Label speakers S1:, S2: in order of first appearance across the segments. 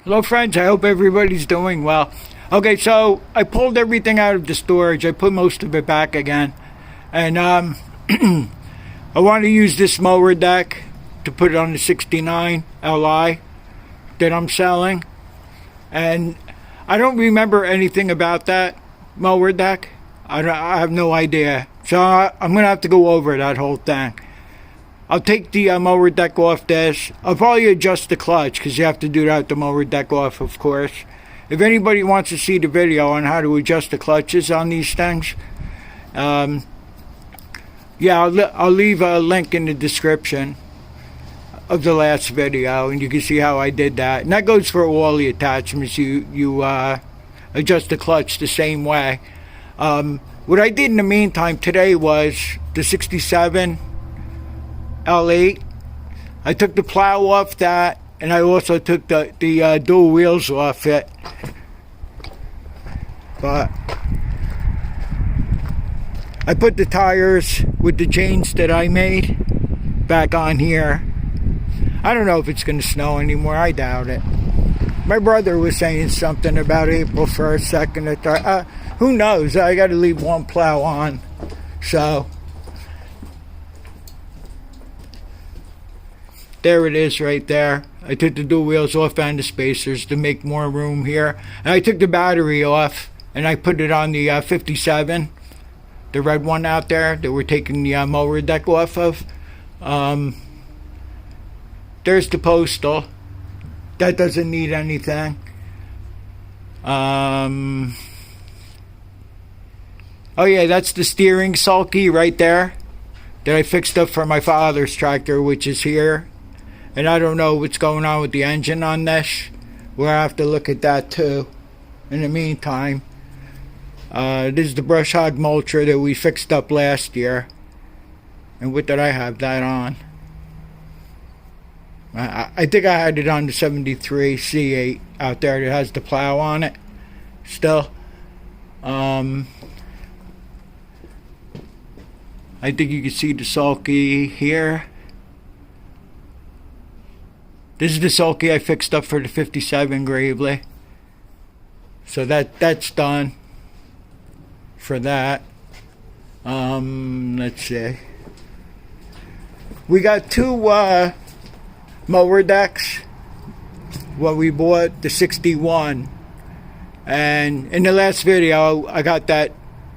S1: Hello friends, I hope everybody's doing well. Okay, so I pulled everything out of the storage. I put most of it back again. And I want to use this mower deck to put it on the 69 Li that I'm selling. And I don't remember anything about that mower deck. I have no idea. So I'm going to have to go over that whole thing. I'll take the mower deck off this. I'll probably adjust the clutch because you have to do that with the mower deck off, of course. If anybody wants to see the video on how to adjust the clutches on these things, yeah, I'll leave a link in the description of the last video, and you can see how I did that. And that goes for all the attachments. You adjust the clutch the same way. What I did in the meantime today was the 67 L8. I took the plow off that, and I also took the dual wheels off it. But I put the tires with the chains that I made back on here. I don't know if it's going to snow anymore. I doubt it. My brother was saying something about April 1st, 2nd, or 3rd. Who knows? I got to leave one plow on. So there it is right there. I took the dual wheels off and the spacers to make more room here. And I took the battery off and I put it on the 57. The red one out there that we're taking the mower deck off of. There's the postal. That doesn't need anything. Oh yeah, that's the steering sulky right there that I fixed up for my father's tractor, which is here. And I don't know what's going on with the engine on this. We'll have to look at that too. In the meantime, this is the brush hog mulcher that we fixed up last year. And what did I have that on? I think I had it on the 73 C8 out there that has the plow on it still. I think you can see the sulky here. This is the sulky I fixed up for the 57 Gravelys. So that's done for that. Let's see. We got two mower decks. What we bought, the 61. And in the last video, I got that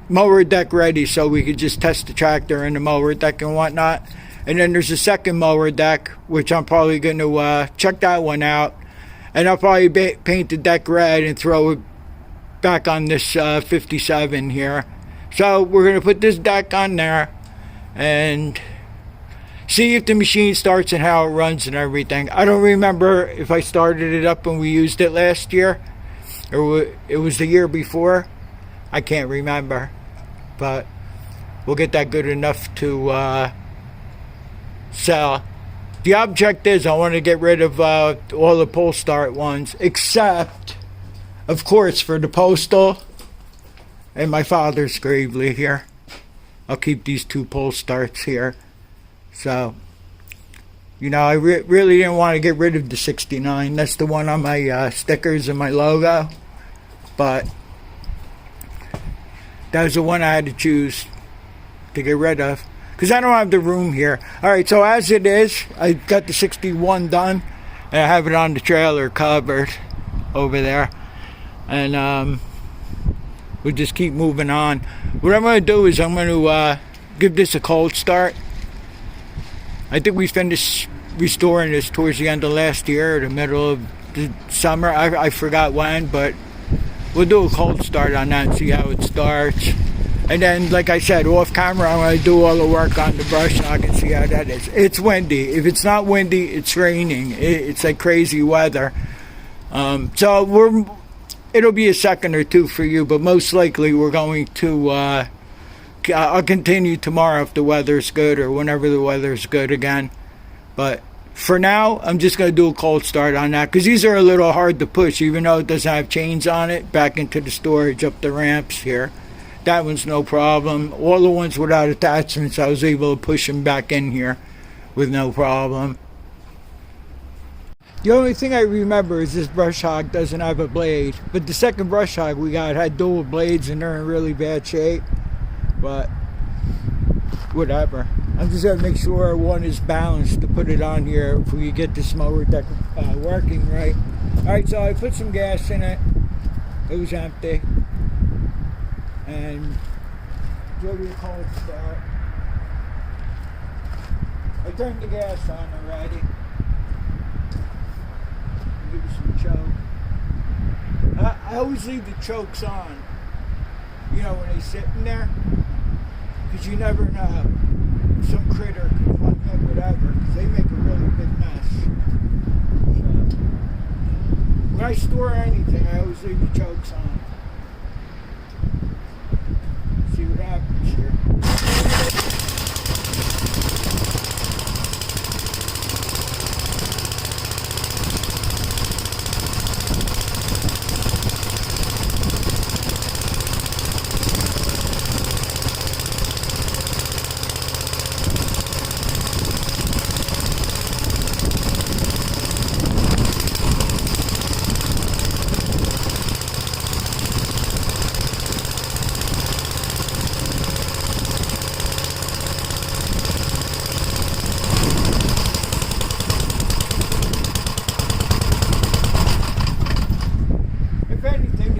S1: mower deck ready so we could just test the tractor and the mower deck and whatnot. And then there's a second mower deck, which I'm probably going to check that one out. And I'll probably paint the deck red and throw it back on this 57 here. So we're going to put this deck on there and see if the machine starts and how it runs and everything. I don't remember if I started it up when we used it last year or it was the year before. I can't remember. But we'll get that good enough to sell. The object is I want to get rid of all the pull start ones, except of course for the postal and my father's Gravelys here. I'll keep these two pull starts here. So you know, I really didn't want to get rid of the 69. That's the one on my stickers and my logo, but that was the one I had to choose to get rid of because I don't have the room here. Alright, so as it is, I got the 61 done and I have it on the trailer covered over there, and we'll just keep moving on. What I'm going to do is I'm going to give this a cold start. I think we finished restoring this towards the end of last year or the middle of the summer. I forgot when, but we'll do a cold start on that and see how it starts. And then, like I said, off camera, I'm going to do all the work on the brush so I can see how that is. It's windy. If it's not windy, it's raining. It's like crazy weather. So it'll be a second or two for you, but most likely we're going to I'll continue tomorrow if the weather's good or whenever the weather's good again. But for now, I'm just going to do a cold start on that because these are a little hard to push even though it doesn't have chains on it back into the storage up the ramps here. That one's no problem. All the ones without attachments, I was able to push them back in here with no problem. The only thing I remember is this brush hog doesn't have a blade. But the second brush hog we got had dual blades and they're in really bad shape. But whatever. I'm just going to make sure one is balanced to put it on here if we get this mower deck working right. Alright, so I put some gas in it. It was empty. And give you a cold start. I turned the gas on already. Give you some choke. I always leave the chokes on. You know, when they're sitting there. Because you never know. Some critter could plug in, whatever. Because they make a really big mess. So, when I store anything, I always leave the chokes on. See what happens here.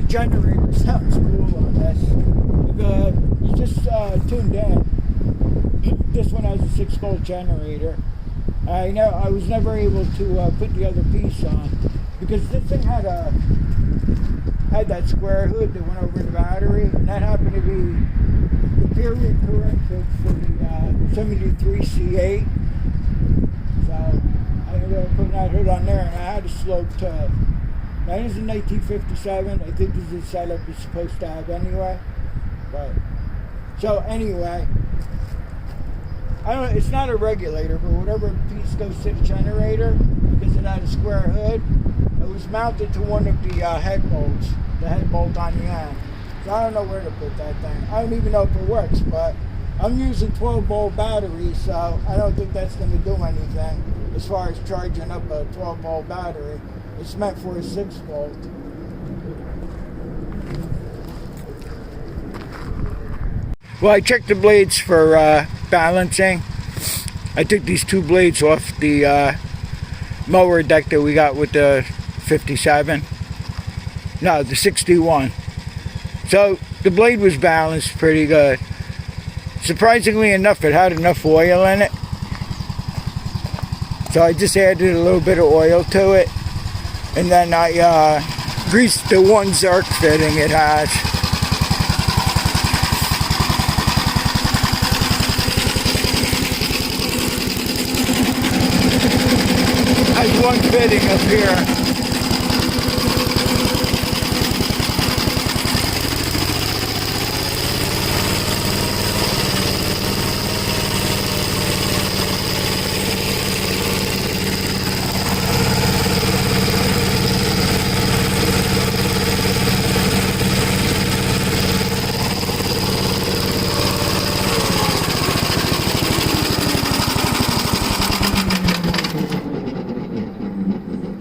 S1: Generator sounds cool on this. You just tuned in. This one has a 6-volt generator. I was never able to put the other piece on because this thing had that square hood that went over the battery, and that happened to be the period corrected for the 73C8. So I ended up putting that hood on there, and I had a slope to. That is in 1957. I think this is the setup it's supposed to have anyway. But so anyway, I don't know, it's not a regulator, but whatever piece goes to the generator, because it had a square hood, it was mounted to one of the head bolts, the head bolt on the end. So I don't know where to put that thing. I don't even know if it works, but I'm using 12-volt batteries, so I don't think that's going to do anything as far as charging up a 12-volt battery. It's meant for a 6-volt. Well, I checked the blades for balancing. I took these 2 blades off the mower deck that we got with the 57. No, the 61. So the blade was balanced pretty good. Surprisingly enough, it had enough oil in it. So I just added a little bit of oil to it. And then I greased the one Zerk fitting it has. Has one fitting up here.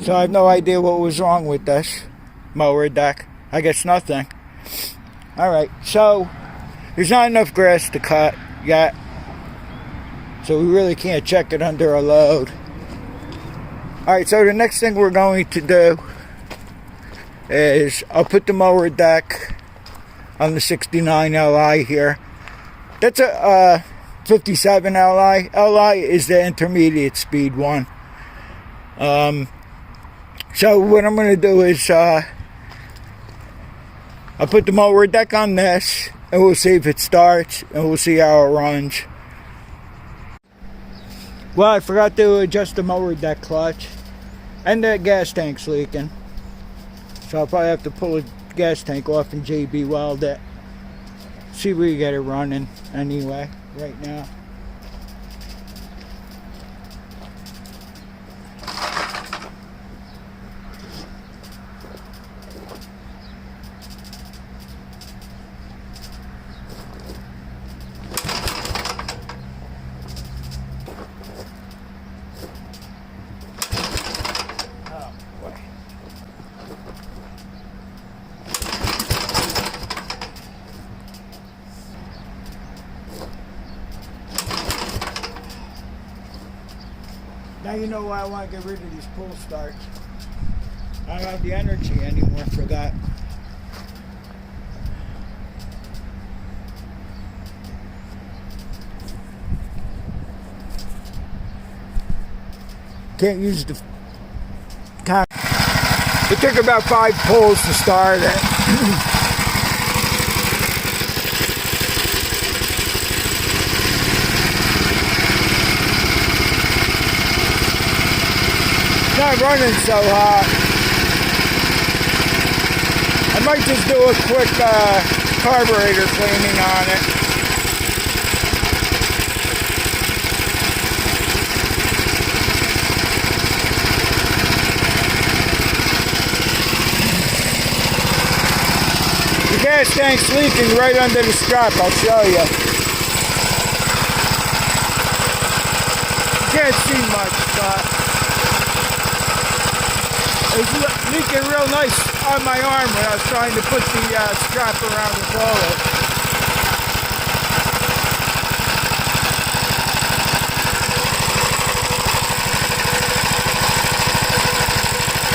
S1: So I have no idea what was wrong with this mower deck. I guess nothing. Alright, so there's not enough grass to cut yet. So we really can't check it under a load. Alright, so the next thing we're going to do is I'll put the mower deck on the 69 Li here. That's a 57 Li. Li is the intermediate speed one. So what I'm going to do is I'll put the mower deck on this and we'll see if it starts and we'll see how it runs. Well, I forgot to adjust the mower deck clutch and the gas tank's leaking. So I'll probably have to pull the gas tank off and JB weld it. See if we get it running anyway right now. Now you know why I want to get rid of these pull starts. I don't have the energy anymore for that. Can't use the time. It took about 5 pulls to start it. Not running so hot. I might just do a quick carburetor cleaning on it. The gas tank's leaking right under the strap, I'll show you. Can't see much, but it's leaking real nice on my arm when I was trying to put the strap around the bullet.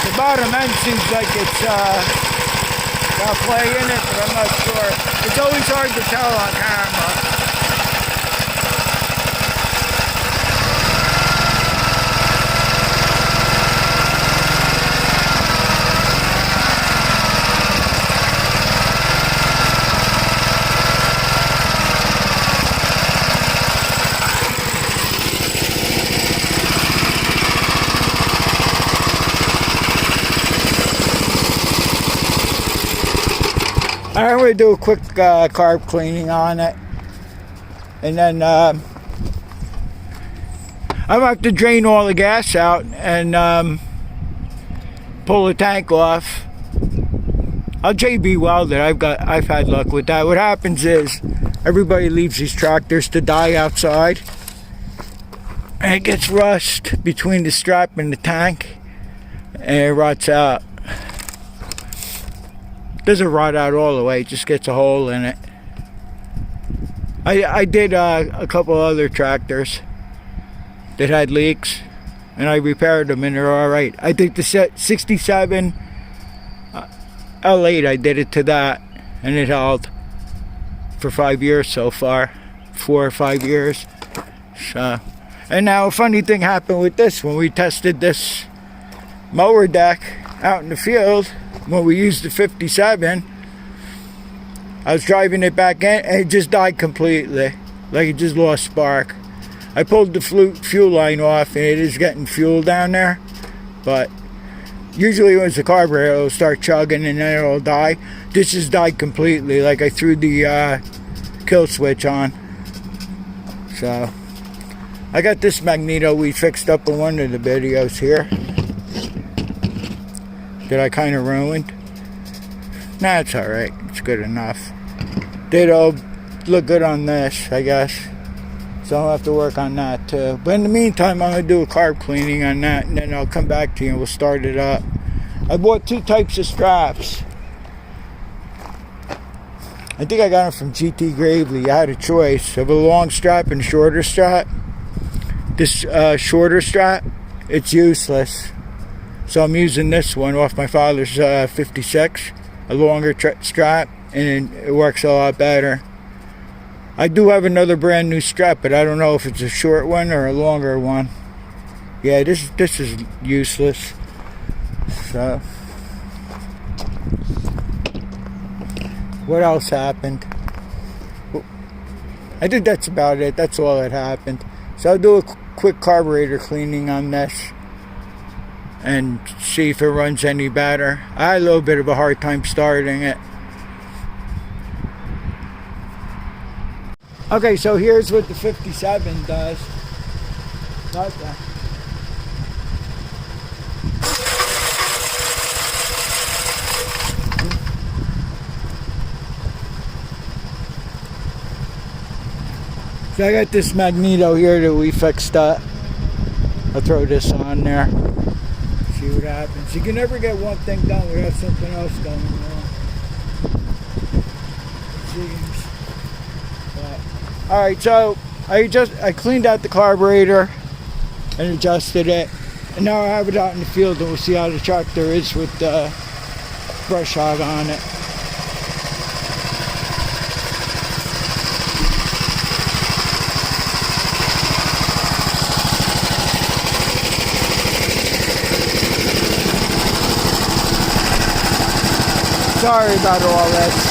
S1: The bottom end seems like it's got play in it, but I'm not sure. It's always hard to tell on camera. I'm going to do a quick carb cleaning on it, and then I'm going to have to drain all the gas out and pull the tank off. I'll JB weld it. I've had luck with that. What happens is everybody leaves these tractors to die outside, and it gets rust between the strap and the tank, and it rots out. Doesn't rot out all the way, it just gets a hole in it. I did a couple other tractors that had leaks, and I repaired them and they're alright. I think the 67 L8, I did it to that, and it held for 5 years so far. 4 or 5 years. So, and now a funny thing happened with this. When we tested this mower deck out in the field, when we used the 57, I was driving it back in and it just died completely. Like it just lost spark. I pulled the fuel line off and it is getting fuel down there. But usually when it's a carburetor, it'll start chugging and then it'll die. This just died completely. Like I threw the kill switch on. So I got this Magneto we fixed up in one of the videos here that I kind of ruined. Nah, it's alright. It's good enough. It'll look good on this, I guess. So I'll have to work on that too. But in the meantime, I'm going to do a carb cleaning on that, and then I'll come back to you and we'll start it up. I bought 2 types of straps. I think I got them from GT Gravelys. I had a choice of a long strap and a shorter strap. This shorter strap, it's useless. So I'm using this one off my father's 56, a longer strap, and it works a lot better. I do have another brand new strap, but I don't know if it's a short one or a longer one. Yeah, this is useless. So, what else happened? I think that's about it. That's all that happened. So I'll do a quick carburetor cleaning on this and see if it runs any better. I had a little bit of a hard time starting it. Okay, so here's what the 57 does. Okay. So I got this Magneto here that we fixed up. I'll throw this on there. See what happens. You can never get one thing done without something else going on. It seems. But, all right, so I cleaned out the carburetor. and adjusted it. And now I have it out in the field, and we'll see how the tractor is with the brush hog on it. Sorry about all this.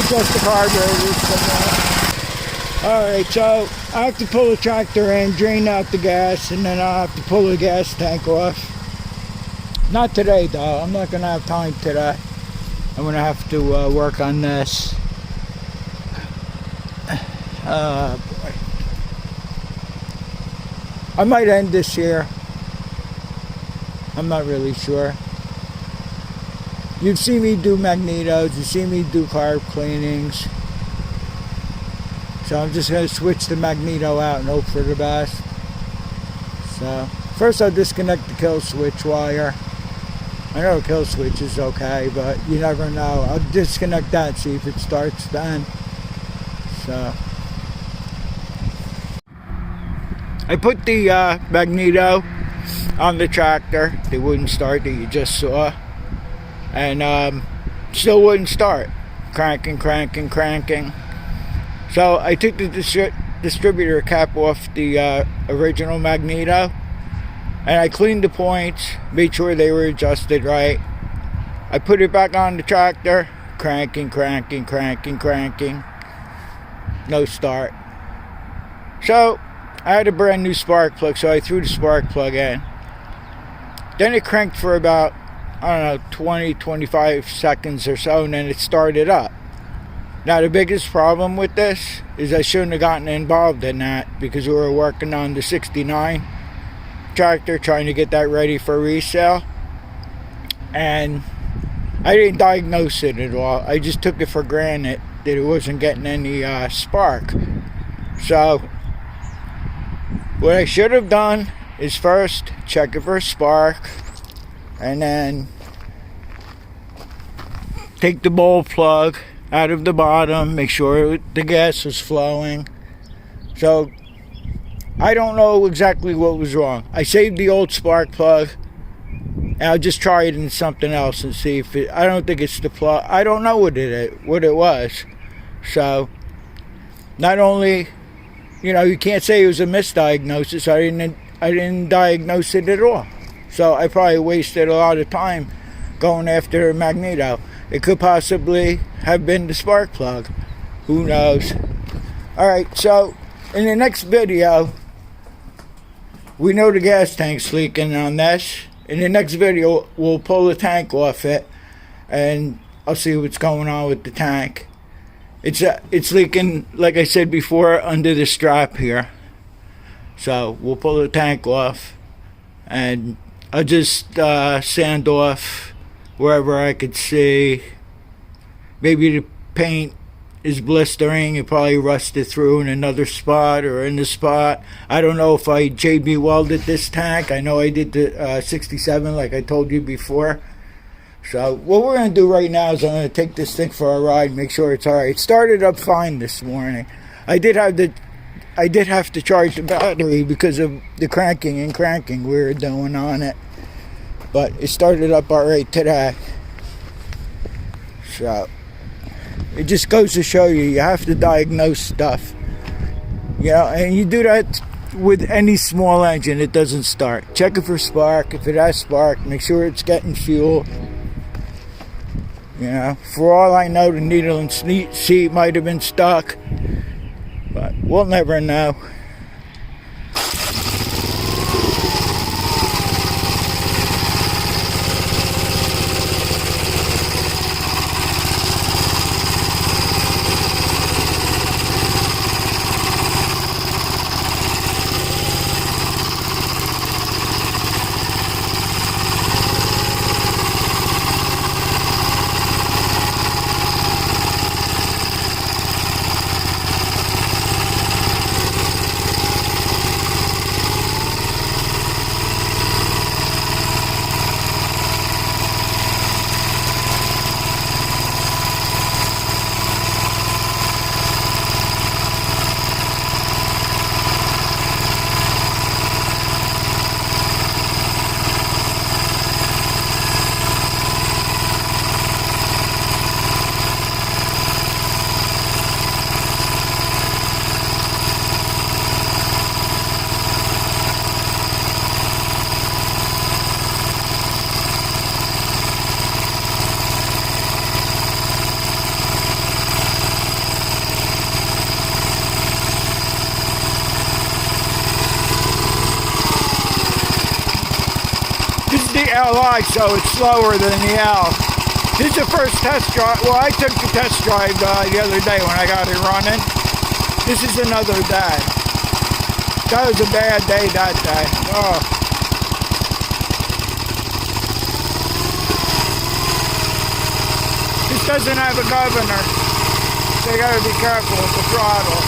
S1: Just the carburetor. Alright, so I have to pull the tractor in, drain out the gas, and then I have to pull the gas tank off. Not today though, I'm not going to have time today. I'm going to have to work on this. Boy. I might end this here. I'm not really sure. You've seen me do Magnetos, you've seen me do carb cleanings. So I'm just going to switch the Magneto out and hope for the best. So, first I'll disconnect the kill switch wire. I know the kill switch is okay, but you never know. I'll disconnect that, see if it starts then. So, I put the Magneto on the tractor. It wouldn't start, that you just saw. And still wouldn't start. Cranking. So I took the distributor cap off the original Magneto, and I cleaned the points, made sure they were adjusted right. I put it back on the tractor, cranking. No start. So I had a brand new spark plug, so I threw the spark plug in. Then it cranked for about, I don't know, 20-25 seconds or so, and then it started up. Now the biggest problem with this is I shouldn't have gotten involved in that, because we were working on the 69 tractor, trying to get that ready for resale, and I didn't diagnose it at all. I just took it for granted that it wasn't getting any spark. So what I should have done is first check it for spark, and then take the bowl plug out of the bottom, make sure the gas was flowing. So I don't know exactly what was wrong. I saved the old spark plug, and I'll just try it in something else and see if it, I don't think it's the plug. I don't know what it was. So not only, you can't say it was a misdiagnosis. I didn't diagnose it at all. So I probably wasted a lot of time going after Magneto. It could possibly have been the spark plug. Who knows? Alright, so in the next video, we know the gas tank's leaking on this. In the next video, we'll pull the tank off it, and I'll see what's going on with the tank. It's leaking, like I said before, under the strap here. So we'll pull the tank off, and I'll just sand off wherever I could see. Maybe the paint is blistering, it probably rusted through in another spot or in the spot. I don't know if I JB welded this tank. I know I did the 67 like I told you before. So what we're going to do right now is I'm going to take this thing for a ride, make sure it's alright. It started up fine this morning. I did have to charge the battery because of the cranking we were doing on it. But it started up alright today. So it just goes to show you have to diagnose stuff. And you do that with any small engine, it doesn't start. Check it for spark. If it has spark, make sure it's getting fuel. You know, for all I know, the needle and seat might have been stuck, but we'll never know. This is the LI, so it's slower than the L. This is the first test drive. Well, I took the test drive the other day when I got it running. This is another day. That was a bad day that day. Oh. This doesn't have a governor, so you gotta be careful with the throttle.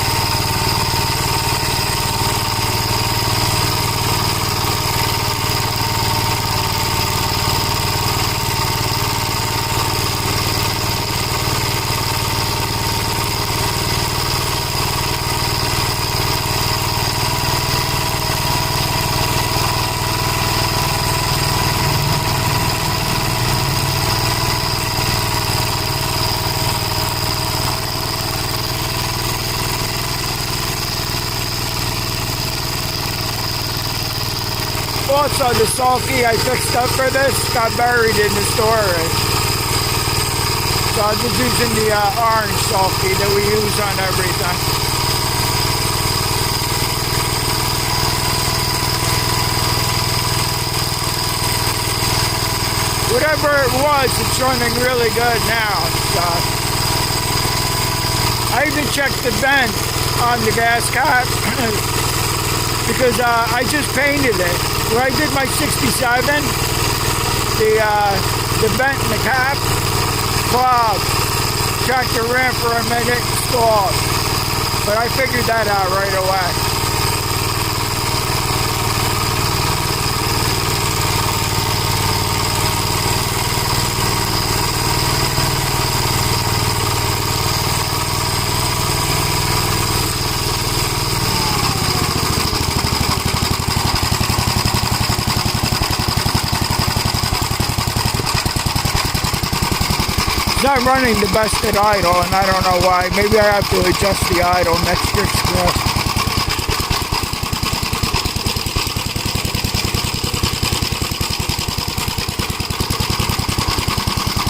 S1: Also, the sulky I fixed up for this got buried in the storage. So I'm just using the orange sulky that we use on everything. Whatever it was, it's running really good now. So I even checked the vent on the gas cap because I just painted it. When I did my 67, the vent in the cap clogged. Checked the rim for a minute, stalled. But I figured that out right away. It's not running the best at idle, and I don't know why. Maybe I have to adjust the idle next year.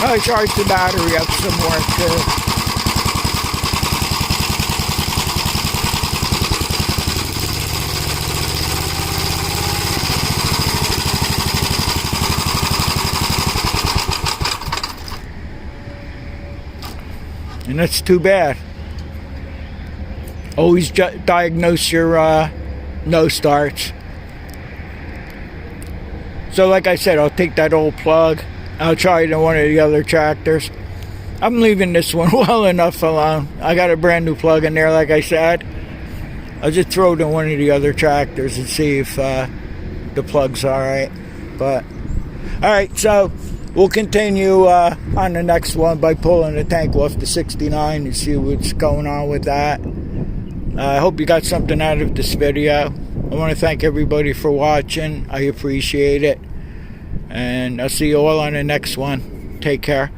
S1: I charged the battery up some more too. And that's too bad. Always diagnose your no starts. So like I said, I'll take that old plug. I'll try it in one of the other tractors. I'm leaving this one well enough alone. I got a brand new plug in there, like I said. I'll just throw it in one of the other tractors and see if the plug's alright. But alright, so we'll continue on the next one by pulling the tank off the 69 and see what's going on with that. I hope you got something out of this video. I want to thank everybody for watching. I appreciate it. And I'll see you all on the next one. Take care.